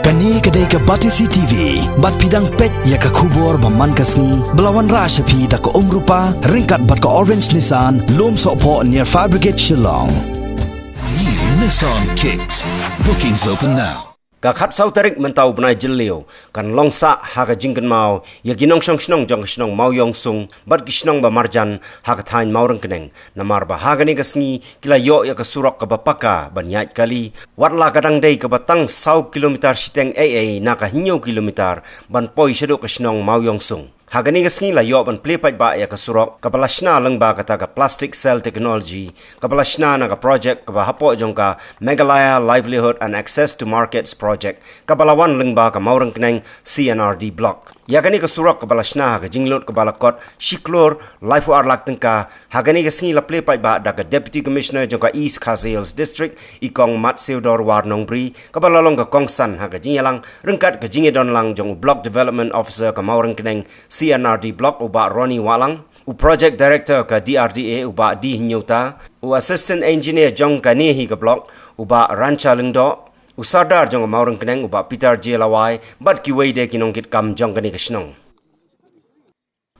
Kani kedai ke Batisi TV, bat pidang pet ya ke kubur baman kasni, belawan rasa pi tak ke rupa, ringkat bat ke Orange Nissan, lom sokpo near Fire Brigade Shillong. New Nissan Kicks. Bookings open now. Kakhat sau tarik mentau benai jelio kan longsa haga jingkan mau ya ginong snong jong snong mau yong sung bat gisnong ba marjan haga thain maurang keneng namar ba haga ni gasngi kila yo ya ka surok ka bapaka banyat kali watla kadang dei ka batang sau kilometer siteng na ka hinyo kilometer ban poi shedok ka snong mau yong sung Hagani gasngi la yo ban plepai ba ya ka surok ka balashna lang ba kata ka plastic cell technology ka balashna na ka project ka ba hapo jong ka Meghalaya livelihood and access to markets project ka balawan lang ba ka maurang keneng CNRD block Yagani ka surok ka balashna ka jinglot ka balakot shiklor life war lakteng ka hagani gasngi la plepai ba da ka deputy commissioner jong ka East Khasi Hills district ikong Mat Seudor Warnong Bri ka balalong ka kongsan haga jingelang rengkat ka jingedon lang jong block development officer ka maurang keneng CNRD block uba Ronnie Walang, u project director ka DRDA uba Di Hinyota, u assistant engineer jong ka Nehi ka block uba Rancha Lingdo, u sardar jong maurang keneng uba Peter J. Lawai, bat kiway de kinongkit kam jong kani kasnong.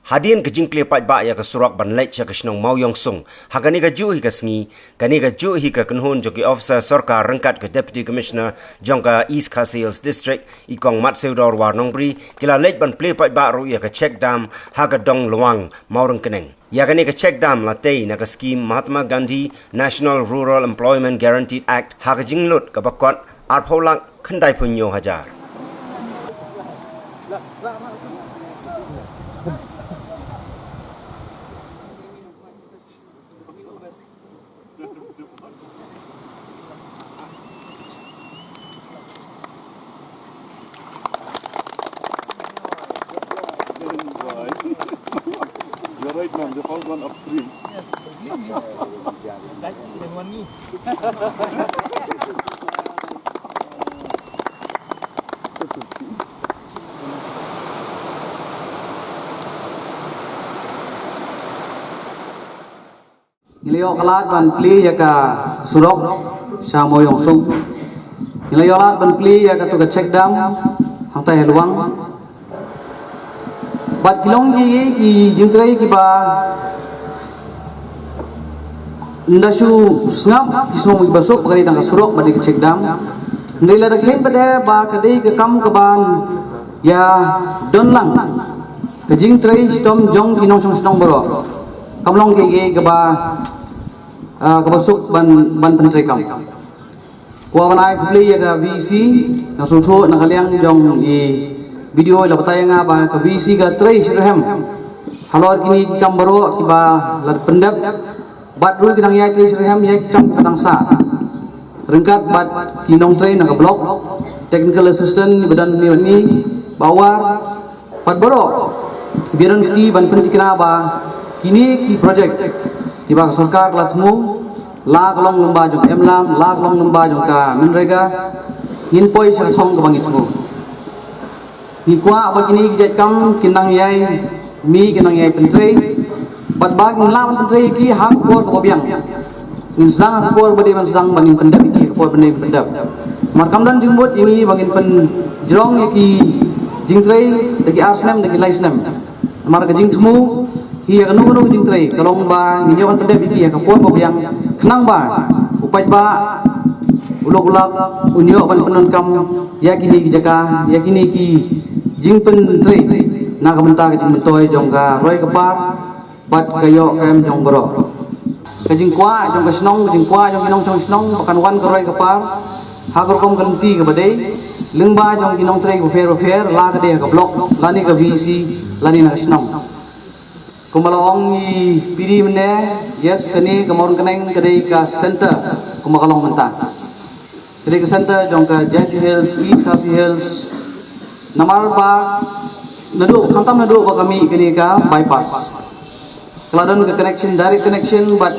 Hadian ke jingkle pat ba ya ka surak ban lech ya kasnong mau yong sung hagani ka ju hi ka sngi kani ka ju hi ka kunhun joki officer sarkar rengkat ke deputy commissioner jong ka East Khasi Hills district ikong Mat Seudor Warnong Bri kila lech ban ple pat ba ru ya ka check dam haga dong luang maurang keneng ya kani ka check dam la tei na ka scheme Mahatma Gandhi National Rural Employment Guaranteed Act haga jinglut ka bakot arpholak khandai punyo hajar You're right, ma'am. The first one upstream. Yes. Like the one me. Nilayo kalat ban pli ya ka surok sa moyong sung. Nilayo kalat ban pli ya ka tu ka check dam hangtai heluang. Bat kilong ki jingtrai ki ba ndasu snap kisong basok bagay tang surok badi ka check dam. Ndila rakhen bade ba kadai ka kam ka ban ya don lang. Ka jingtrai stom jong kinong song boro. Kamlong ki ka ba kabasok ban pentrai kam. Kuwa banay kupli ya ka VC na sultho na kaliang jong i video la bataya nga ba ka VC ka trace rehem halor kini ki kam baro ki ba lat pendap bat ru kinang ya trace rehem ya ki kam kadang sa rengkat bat kinong train na ka block technical assistant ni badan ni bawar pat baro biaran kiti ban penting kena ba kini ki project ki ba sarkar kelas mu la kalong lomba jong emlam la kalong lomba jong ka menrega ngin poi sa thong ka bangit mo ni kwa bagini kijat kam kinang yai mi kinang yai pentrei bat bag lam pentrei ki hak por ko biang in sedang por bade man sedang bangin pendap ki por bane pendap mar kam dan jingbot ini bangin pen jrong ki jingtrei deki arsnem deki laisnem mar ka jingtmu hi ya kanu jingtrei kalong ba ni yo kan pendap ki ya ka por ko biang kenang ba upai ba ulok-ulak unyo ban penon kam yakini ki jaka yakini ki jingpen tri na kamenta ka jingmentoy jong ka roy ka par bat kayo kem jong bro ka jingkwa jong ka snong jingkwa jong kinong snong pakan wan ka roy ka par hagor kom kanti ka badai lengba jong kinong tri ka fer la ka de ka blok lani ka VC lani na snong kumalong ni pidi mene yes kani kamon kaneng kadai ka center kumakalong menta kadai ka center jong ka Jati Hills East Khasi Hills namar ba nadu khantam nadu ba kami kini ka bypass keladan ke connection direct connection but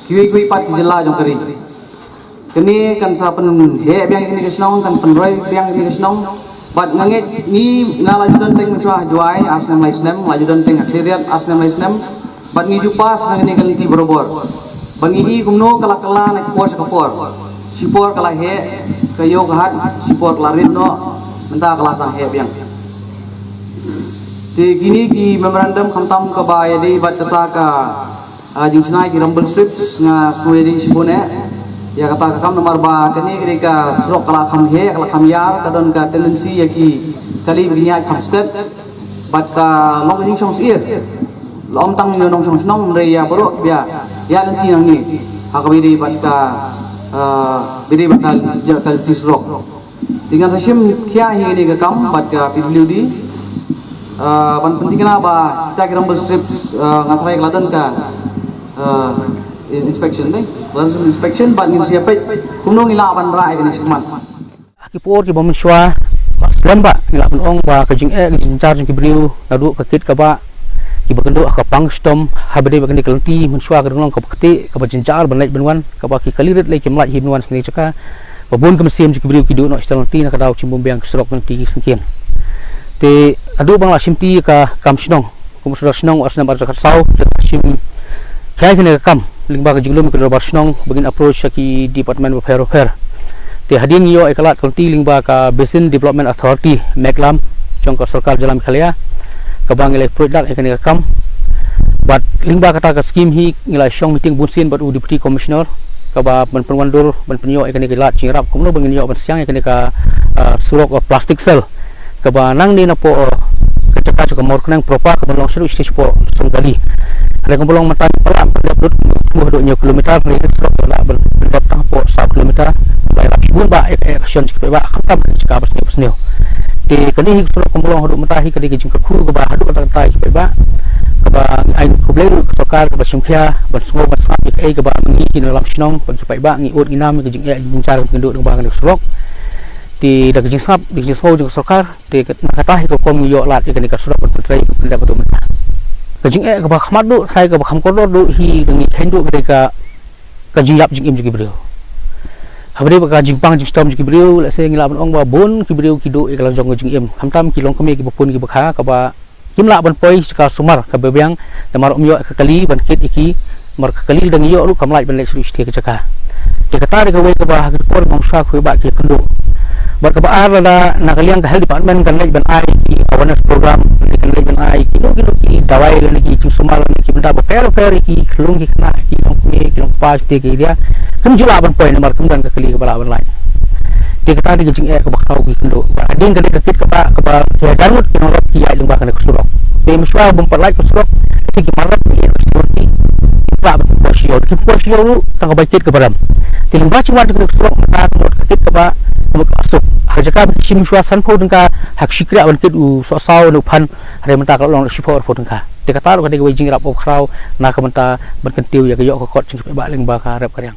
kiwi pat ki jela jong kari kini kan sa pen he biang kini kesnong kan penroy biang kini kesnong but nganget ni na lajudan teng mencuah juai arsnem laisnem lajudan teng akhiriat arsnem laisnem but ni jupas ngani kaliti borobor bangi kumno kala-kala nek por sa kapor sipor kala he kayo kahat sipor kelarin no menta kala sang he biang te kini ki memorandum khamtam ka ba yadi bat kata ka jingsnai ki rumble strips nga suedi sibone ya kata ka kam nomor ba kini ketika srok kala kham he kala kham yar kadon ka tendency ya ki kali begini kham stet bat ka long jing song sir lom tang ni nong song snong re ya bro ya ya lenti nang ni hakabidi bat ka bidi bakal jakal tisrok dengan sasim kia ini ke kam bat ka PWD ban penting kenapa kita kira strips ngatrai keladan ka inspection ni langsung inspection ban ngin siapa kunung ila ban rai kan sikman akipor ki bomen shwa paslan ba ngila ong ba ka jing jing char jing kibriu nadu ka kit ka ba ki bagendo ka pangstom habade ba kan kelti men shwa ka dong ka pakti ka ba jing char ban lai benwan ka ba ki kalirit lai kim lai himwan sini chaka babon ka mesim jing kibriu ki do no stal ti na ka daw chim bombiang srok nang ti sengkian te adu bang la simti ka kam snong kum sudah snong asna bar ka sau sim kai kene kam lingba ka jinglum ka bar snong begin approach ki department of affair te hadin yo ekalat konti lingba ka basin development authority meklam jong ka sarkar jalam khalia ka bang ele product ekene kam bat lingba kata ka scheme hi ngila shong meeting bunsin bat u deputy commissioner ka ba ban penwandur ban penyo ekene lat chingrap kumno bangin yo ban siang ekene ka surok plastic cell kaba nang ni na po kecaka juga mor kenang propa ka long seru stage po sunggali ada kembulong matan pala pada perut muhduknya kilometer ni serok la berdebat tang po 1 kilometer bai rap sibun ba action cik ba khatam cika pasne di kani serok kembulong huduk matahi kadi jing ku ka ba haduk kata tai cik ba kaba ai ku bleu sokar ka simkhia ban sungo ban sa ai ka ba ngi kin lam snong ban cik ba ngi ut inam ke jing jing car kenduk dong ba kan serok di dak jing sap di jing so jing sokar di kata ko kom yo lat ikani ka surap bertrai benda betul menta ka jing ka ba khmat du sai ka ba kham ko du hi dengi khendu ka jing lap jing im jing brio habri ba ka jing pang jing stom jing brio la se ngila ong ba bon ki brio ki du ikala jong jing im kham tam ki long kami ki bapun ki bakha ka ba kim la ban poi ka sumar ka bebyang damar yo ka kali ban kit iki mar ka kali dengi yo ru kam lai ban le suri stia ka chaka ke kata de ka we ka ba ha ko mong sha khu ba ki kundu berkebaar ada nakaliang ke health department kan lagi ban ai awareness program kan lagi ban ai kilo ki dawai lagi ki sumal ki benda fair ki kelung ki kena ki long ki long pas ki dia kan jula ban point nomor kemudian ke kali ke balawan lain dia kata di jing ke bakau ki kendo ading kan ke kit ke ba dia darut ki nomor ki ai lembah kan ke surok dia muswa bumper like ke surok ki marat ki seperti ba posio lu tang ba kit ke baram tiling ba cuma ke surok mata kit ke ba masuk hajaka sim shwa san pho dengka hak shikra ban kit u so saw nu phan re menta ka long shipor pho dengka te kata ro ka de wajing rap of kraw na ka menta ban kentiu ya ka yo ka kot jing ba leng ba ka rap karyang